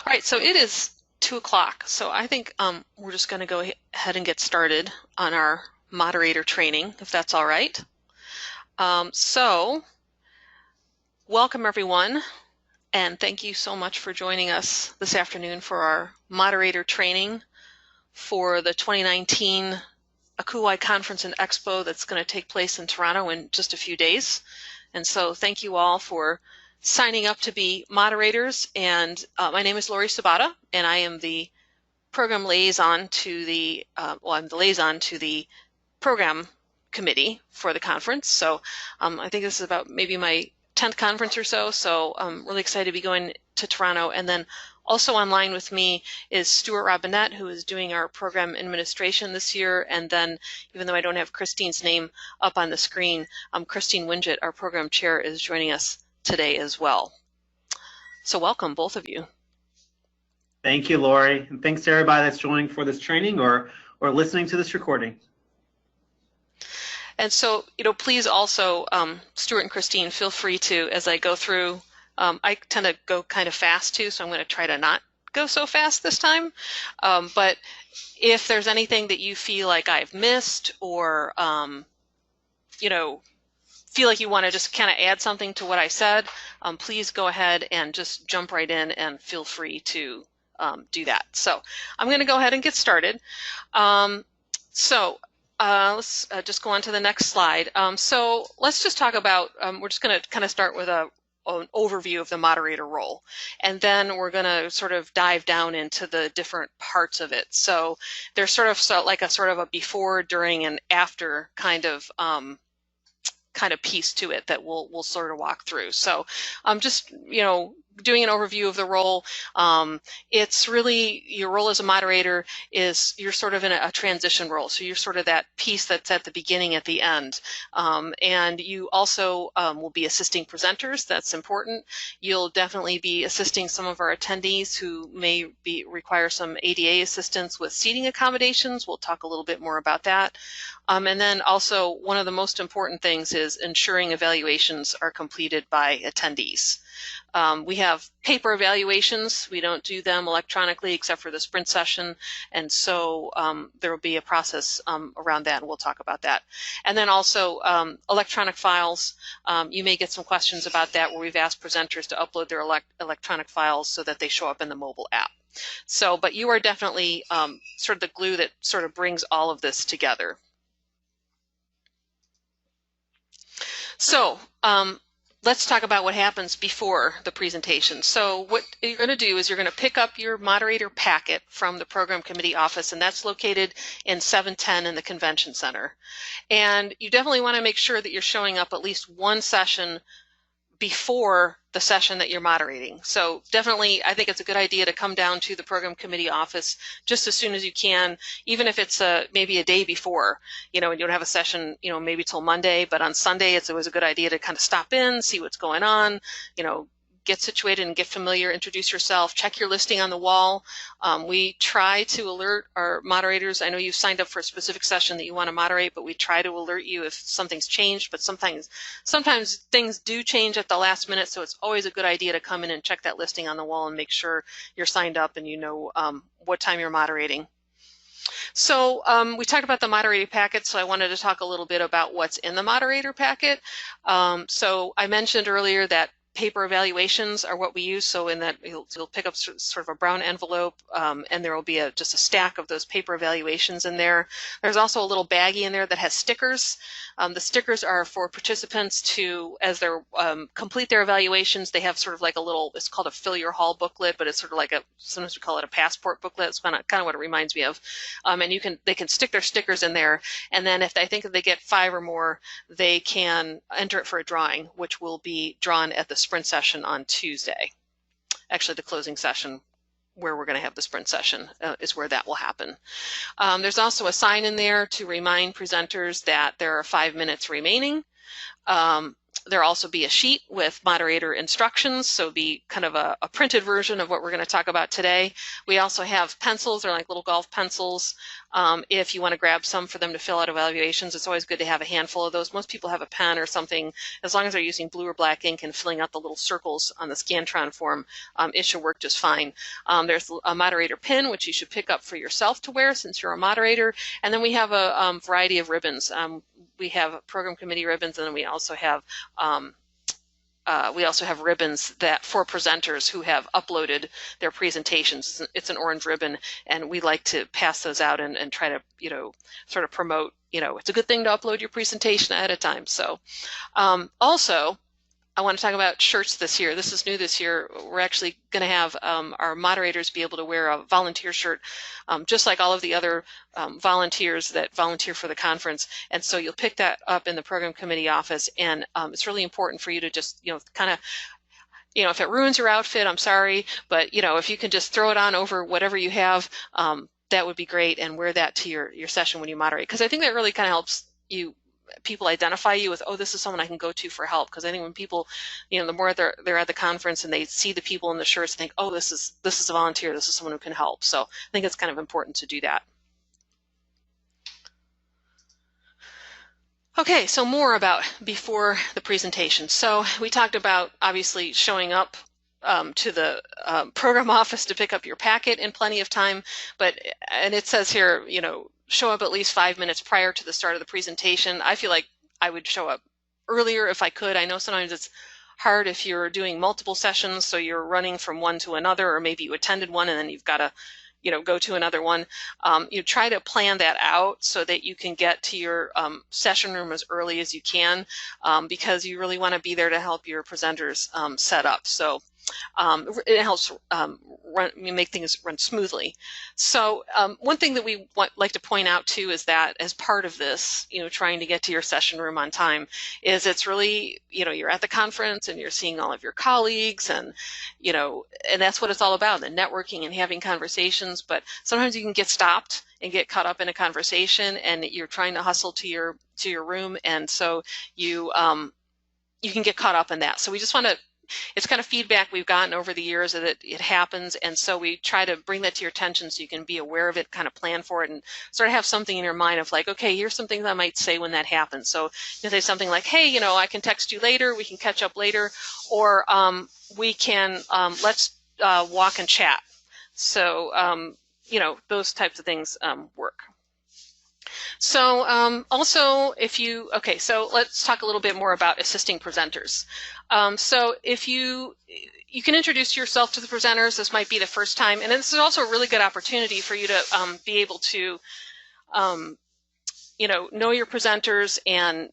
All right, so it is 2 o'clock, so I think we're just going to go ahead and get started on our moderator training, if that's all right. So welcome everyone, and thank you so much for joining us this afternoon for our moderator training for the 2019 ACUHO Conference and Expo that's going to take place in Toronto in just a few days. And so thank you all for signing up to be moderators. And my name is Lori Sabata, and I am the program liaison to the, I'm the liaison to the program committee for the conference. So I think this is about maybe my 10th conference or so I'm really excited to be going to Toronto. And then also online with me is Stuart Robinette, who is doing our program administration this year. And then, even though I don't have Christine's name up on the screen, Christine Winget, our program chair, is joining us today as well. So welcome, both of you. Thank you, Lori. And thanks to everybody that's joining for this training or listening to this recording. And so, please also, Stuart and Christine, feel free to, as I go through, I tend to go kind of fast too, so I'm going to try to not go so fast this time. But if there's anything that you feel like I've missed or, feel like you want to just kind of add something to what I said, please go ahead and just jump right in and feel free to do that. So I'm going to go ahead and get started. Let's just go on to the next slide. So let's just talk about, we're just going to kind of start with an overview of the moderator role, and then we're going to sort of dive down into the different parts of it. So there's sort of like a before, during, and after kind of piece to it that we'll sort of walk through. So just doing an overview of the role. It's really, your role as a moderator is you're sort of in a transition role. So you're sort of that piece that's at the beginning, at the end. And you also will be assisting presenters. That's important. You'll definitely be assisting some of our attendees who may require some ADA assistance with seating accommodations. We'll talk a little bit more about that. And then also, one of the most important things is ensuring evaluations are completed by attendees. We have paper evaluations. We don't do them electronically except for the sprint session. And so there will be a process around that, and we'll talk about that. And then also electronic files. You may get some questions about that, where we've asked presenters to upload their electronic files so that they show up in the mobile app. So, but you are definitely sort of the glue that sort of brings all of this together. So let's talk about what happens before the presentation. So what you're going to do is you're going to pick up your moderator packet from the program committee office, and that's located in 710 in the convention center. And you definitely want to make sure that you're showing up at least one session before the session that you're moderating. So definitely, I think it's a good idea to come down to the program committee office just as soon as you can, even if it's maybe a day before, and you don't have a session, maybe till Monday, but on Sunday, it's always a good idea to kind of stop in, see what's going on, get situated and get familiar, introduce yourself, check your listing on the wall. We try to alert our moderators. I know you've signed up for a specific session that you want to moderate, but we try to alert you if something's changed, but sometimes things do change at the last minute, so it's always a good idea to come in and check that listing on the wall and make sure you're signed up and you know what time you're moderating. So we talked about the moderator packet, so I wanted to talk a little bit about what's in the moderator packet. So I mentioned earlier that paper evaluations are what we use. So in that, you'll pick up sort of a brown envelope, and there will be just a stack of those paper evaluations in there. There's also a little baggie in there that has stickers. The stickers are for participants to, as they complete their evaluations, they have sort of like a little, it's called a Fill Your Hall booklet, but it's sort of like sometimes we call it a passport booklet. It's kind of what it reminds me of. And they can stick their stickers in there, and then if they think that they get 5 or more, they can enter it for a drawing, which will be drawn at the sprint session on Tuesday. Actually, the closing session where we're going to have the sprint session is where that will happen. There's also a sign in there to remind presenters that there are 5 minutes remaining. there'll also be a sheet with moderator instructions, so be kind of a printed version of what we're going to talk about today. We also have pencils, they're like little golf pencils. If you want to grab some for them to fill out evaluations, it's always good to have a handful of those. Most people have a pen or something, as long as they're using blue or black ink and filling out the little circles on the Scantron form, it should work just fine. There's a moderator pin, which you should pick up for yourself to wear since you're a moderator. And then we have a variety of ribbons. We have program committee ribbons, and then we also have ribbons that for presenters who have uploaded their presentations. It's an orange ribbon, and we like to pass those out and try to, sort of promote, it's a good thing to upload your presentation ahead of time. So also, I want to talk about shirts this year. This is new this year. We're actually going to have our moderators be able to wear a volunteer shirt, just like all of the other volunteers that volunteer for the conference. And so you'll pick that up in the program committee office, and it's really important for you to just, kind of, if it ruins your outfit, I'm sorry, but, if you can just throw it on over whatever you have, that would be great, and wear that to your session when you moderate. Because I think that really kind of helps people identify you with, oh, this is someone I can go to for help. Because I think when people, the more they're at the conference and they see the people in the shirts, think, oh, this is a volunteer, this is someone who can help. So I think it's kind of important to do that. Okay, so more about before the presentation. So we talked about obviously showing up to the program office to pick up your packet in plenty of time, and it says here, show up at least 5 minutes prior to the start of the presentation. I feel like I would show up earlier if I could. I know sometimes it's hard if you're doing multiple sessions, so you're running from one to another, or maybe you attended one and then you've got to go to another one. You try to plan that out so that you can get to your session room as early as you can, because you really want to be there to help your presenters set up. So it helps make things run smoothly. So one thing that we like to point out too is that as part of this, trying to get to your session room on time, is it's really, you're at the conference and you're seeing all of your colleagues, and and that's what it's all about, the networking and having conversations. But sometimes you can get stopped and get caught up in a conversation, and you're trying to hustle to your room, and so you can get caught up in that. So we just want to, it's kind of feedback we've gotten over the years that it happens, and so we try to bring that to your attention so you can be aware of it, kind of plan for it, and sort of have something in your mind of like, okay, here's some things I might say when that happens. So you can say something like, hey, I can text you later, we can catch up later, or we can, let's walk and chat. So, those types of things work. So also, so let's talk a little bit more about assisting presenters. So if you can introduce yourself to the presenters. This might be the first time, and this is also a really good opportunity for you to be able to know your presenters and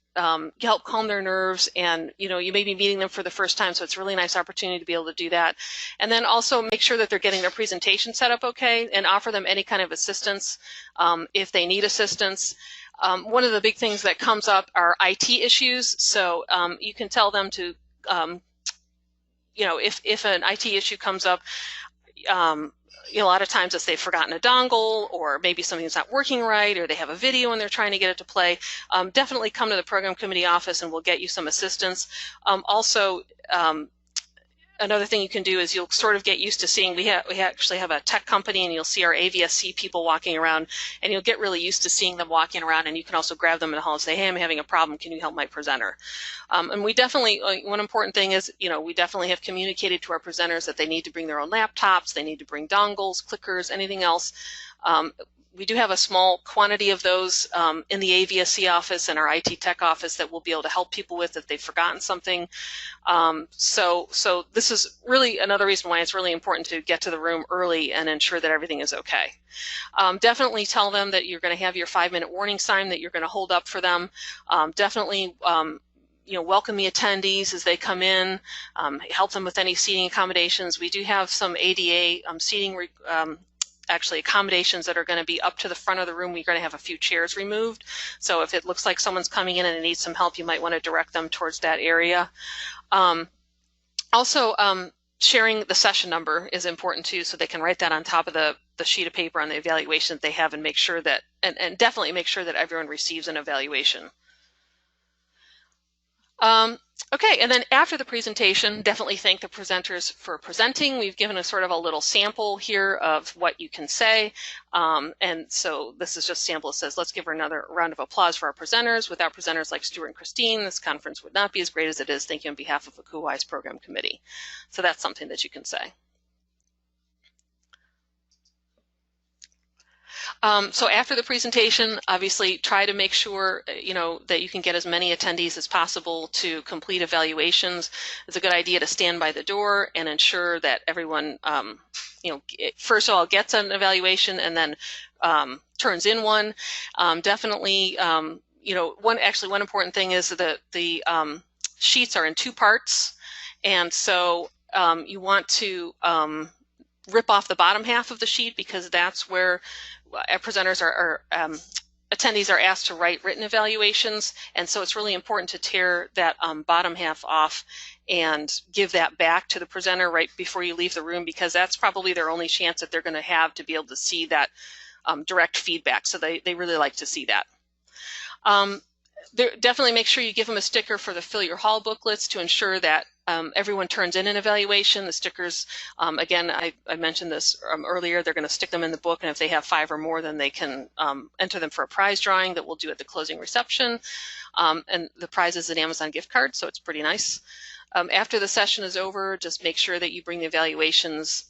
help calm their nerves, and you may be meeting them for the first time, so it's a really nice opportunity to be able to do that. And then also make sure that they're getting their presentation set up okay, and offer them any kind of assistance if they need assistance. One of the big things that comes up are IT issues, so you can tell them to, if an IT issue comes up, a lot of times it's they've forgotten a dongle, or maybe something's not working right, or they have a video and they're trying to get it to play. Definitely come to the program committee office and we'll get you some assistance. Also, another thing you can do is you'll sort of get used to seeing, we actually have a tech company, and you'll see our AVSC people walking around, and you'll get really used to seeing them walking around, and you can also grab them in the hall and say, hey, I'm having a problem, can you help my presenter? And we definitely, one important thing is, we definitely have communicated to our presenters that they need to bring their own laptops, they need to bring dongles, clickers, anything else. We do have a small quantity of those in the AVSC office and our IT tech office that we'll be able to help people with if they've forgotten something. So this is really another reason why it's really important to get to the room early and ensure that everything is okay. Definitely tell them that you're going to have your 5-minute warning sign that you're going to hold up for them. Definitely welcome the attendees as they come in, help them with any seating accommodations. We do have some ADA seating actually accommodations that are going to be up to the front of the room. We're going to have a few chairs removed. So if it looks like someone's coming in and needs some help, you might want to direct them towards that area. Also, sharing the session number is important too, so they can write that on top of the sheet of paper on the evaluation that they have, and make sure that, and definitely make sure that everyone receives an evaluation. Okay, and then after the presentation, definitely thank the presenters for presenting. We've given a sort of a little sample here of what you can say. And so this is just a sample. It says, let's give her another round of applause for our presenters. Without presenters like Stuart and Christine, this conference would not be as great as it is. Thank you on behalf of ACUHO's program committee. So that's something that you can say. So after the presentation, obviously try to make sure that you can get as many attendees as possible to complete evaluations. It's a good idea to stand by the door and ensure that everyone first of all gets an evaluation and then turns in one. Definitely one important thing is that the sheets are in two parts, and so you want to rip off the bottom half of the sheet, because that's where presenters attendees are asked to write written evaluations, and so it's really important to tear that bottom half off and give that back to the presenter right before you leave the room, because that's probably their only chance that they're going to have to be able to see that direct feedback. So they really like to see that. Definitely make sure you give them a sticker for the Fill Your Hall booklets to ensure that everyone turns in an evaluation. The stickers, again, I mentioned this earlier, they're going to stick them in the book, and if they have 5 or more, then they can enter them for a prize drawing that we'll do at the closing reception. And the prize is an Amazon gift card, so it's pretty nice. After the session is over, just make sure that you bring the evaluations,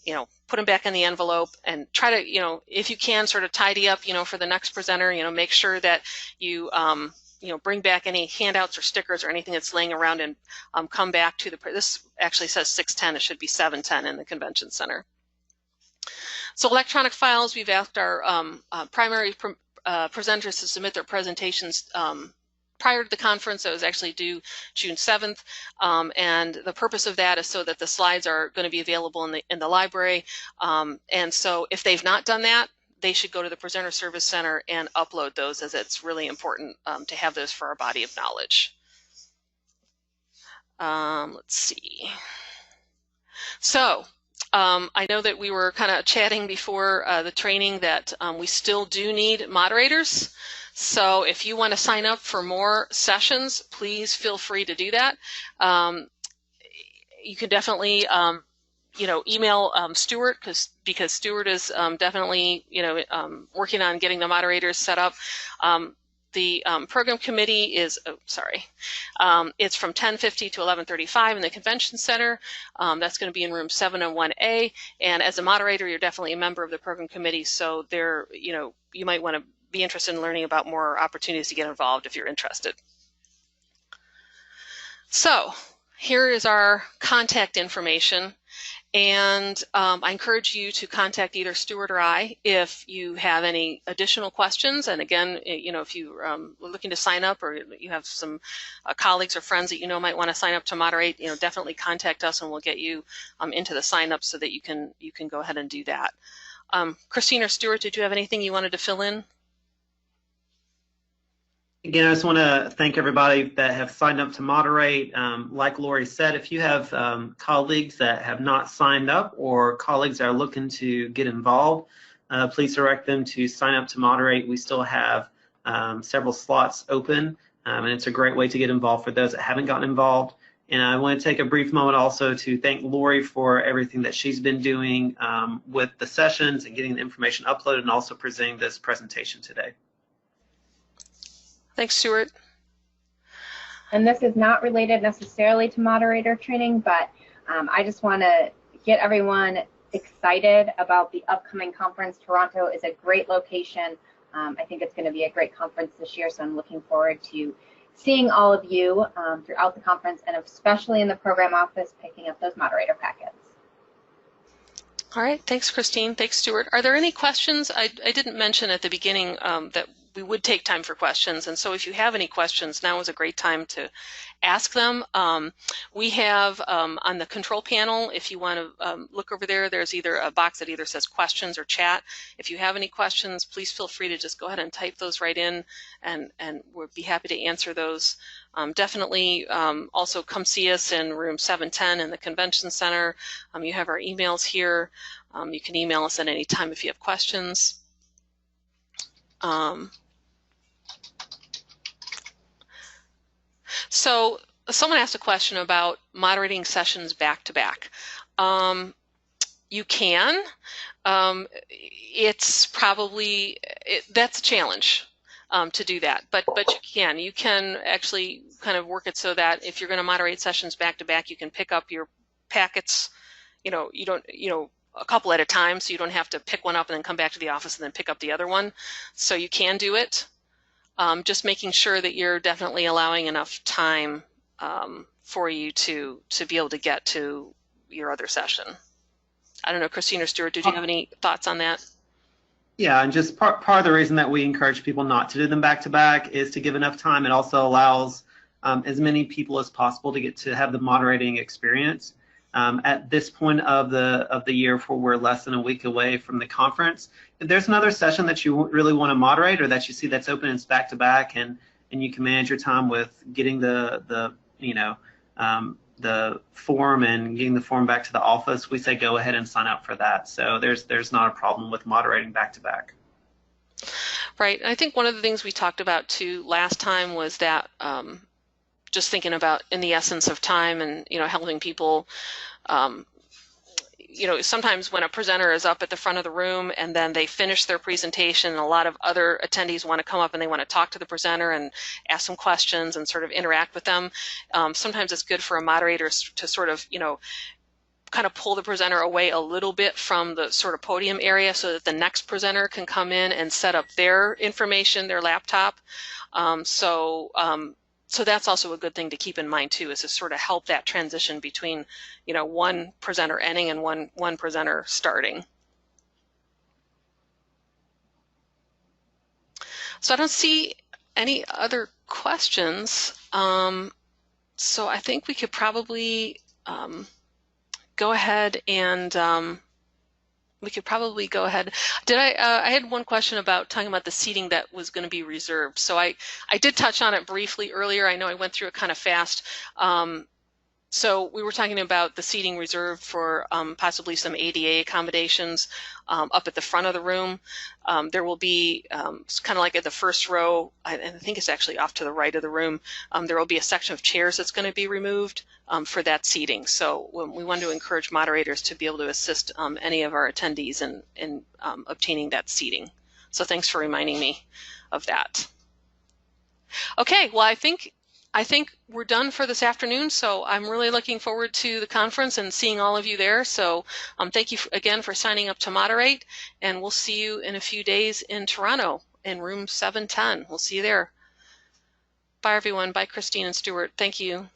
put them back in the envelope, and try to, if you can, sort of tidy up, for the next presenter, make sure that you bring back any handouts or stickers or anything that's laying around, and come back to this actually says 6:10, it should be 7:10 in the convention center. So electronic files, we've asked our primary presenters to submit their presentations prior to the conference. That was actually due June 7th, and the purpose of that is so that the slides are going to be available in the library, and so if they've not done that, they should go to the Presenter Service Center and upload those, as it's really important to have those for our body of knowledge. Let's see. So I know that we were kind of chatting before the training that we still do need moderators. So if you want to sign up for more sessions, please feel free to do that. You can definitely email Stuart, because Stuart is definitely working on getting the moderators set up. The program committee is it's from 10:50 to 11:35 in the convention center. That's going to be in room 701A, and as a moderator, you're definitely a member of the program committee, so there you might want to be interested in learning about more opportunities to get involved if you're interested. So here is our contact information. And I encourage you to contact either Stuart or I if you have any additional questions. And again, if you are looking to sign up, or you have some colleagues or friends that might want to sign up to moderate, definitely contact us, and we'll get you into the sign up so that you can go ahead and do that. Christine or Stuart, did you have anything you wanted to fill in? Again, I just want to thank everybody that have signed up to moderate. Like Lori said, if you have colleagues that have not signed up, or colleagues that are looking to get involved, please direct them to sign up to moderate. We still have several slots open, and it's a great way to get involved for those that haven't gotten involved. And I want to take a brief moment also to thank Lori for everything that she's been doing with the sessions and getting the information uploaded, and also presenting this presentation today. Thanks, Stuart. And this is not related necessarily to moderator training, but I just want to get everyone excited about the upcoming conference. Toronto is a great location. I think it's going to be a great conference this year, so I'm looking forward to seeing all of you throughout the conference, and especially in the program office picking up those moderator packets. All right, thanks, Christine. Thanks, Stuart. Are there any questions? I didn't mention at the beginning that we would take time for questions, and so if you have any questions, now is a great time to ask them. We have on the control panel, if you want to look over there, there's either a box that either says questions or chat. If you have any questions, please feel free to just go ahead and type those right in, and we'll be happy to answer those. Definitely also come see us in room 710 in the convention center. You have our emails here. You can email us at any time if you have questions. So someone asked a question about moderating sessions back to back. You can. It's probably that's a challenge to do that, but you can. You can actually kind of work it so that if you're going to moderate sessions back to back, you can pick up your packets. You don't a couple at a time, so you don't have to pick one up and then come back to the office and then pick up the other one. So you can do it. Just making sure that you're definitely allowing enough time for you to be able to get to your other session. I don't know, Christine or Stuart, did you have any thoughts on that? Yeah, and just part of the reason that we encourage people not to do them back to back is to give enough time. It also allows as many people as possible to get to have the moderating experience. At this point of the year, where we're less than a week away from the conference, if there's another session that you really want to moderate or that you see that's open and it's back to back, and you can manage your time with getting the form and getting the form back to the office, we say go ahead and sign up for that. So there's not a problem with moderating back to back. Right. I think one of the things we talked about too last time was that just thinking about in the essence of time and helping people. Sometimes when a presenter is up at the front of the room and then they finish their presentation, and a lot of other attendees want to come up and they want to talk to the presenter and ask some questions and sort of interact with them. Sometimes it's good for a moderator to sort of, kind of pull the presenter away a little bit from the sort of podium area so that the next presenter can come in and set up their information, their laptop. So that's also a good thing to keep in mind too, is to sort of help that transition between, one presenter ending and one presenter starting. So I don't see any other questions. So I think we could probably go ahead and I had one question about talking about the seating that was going to be reserved. So I did touch on it briefly earlier. I know I went through it kind of fast. So we were talking about the seating reserved for possibly some ADA accommodations up at the front of the room. There will be kind of like at the first row, and I think it's actually off to the right of the room, there will be a section of chairs that's going to be removed for that seating. So we want to encourage moderators to be able to assist any of our attendees in obtaining that seating. So thanks for reminding me of that. Okay, well, I think we're done for this afternoon, so I'm really looking forward to the conference and seeing all of you there. So thank you again for signing up to moderate, and we'll see you in a few days in Toronto in room 710. We'll see you there. Bye, everyone. Bye, Christine and Stuart. Thank you.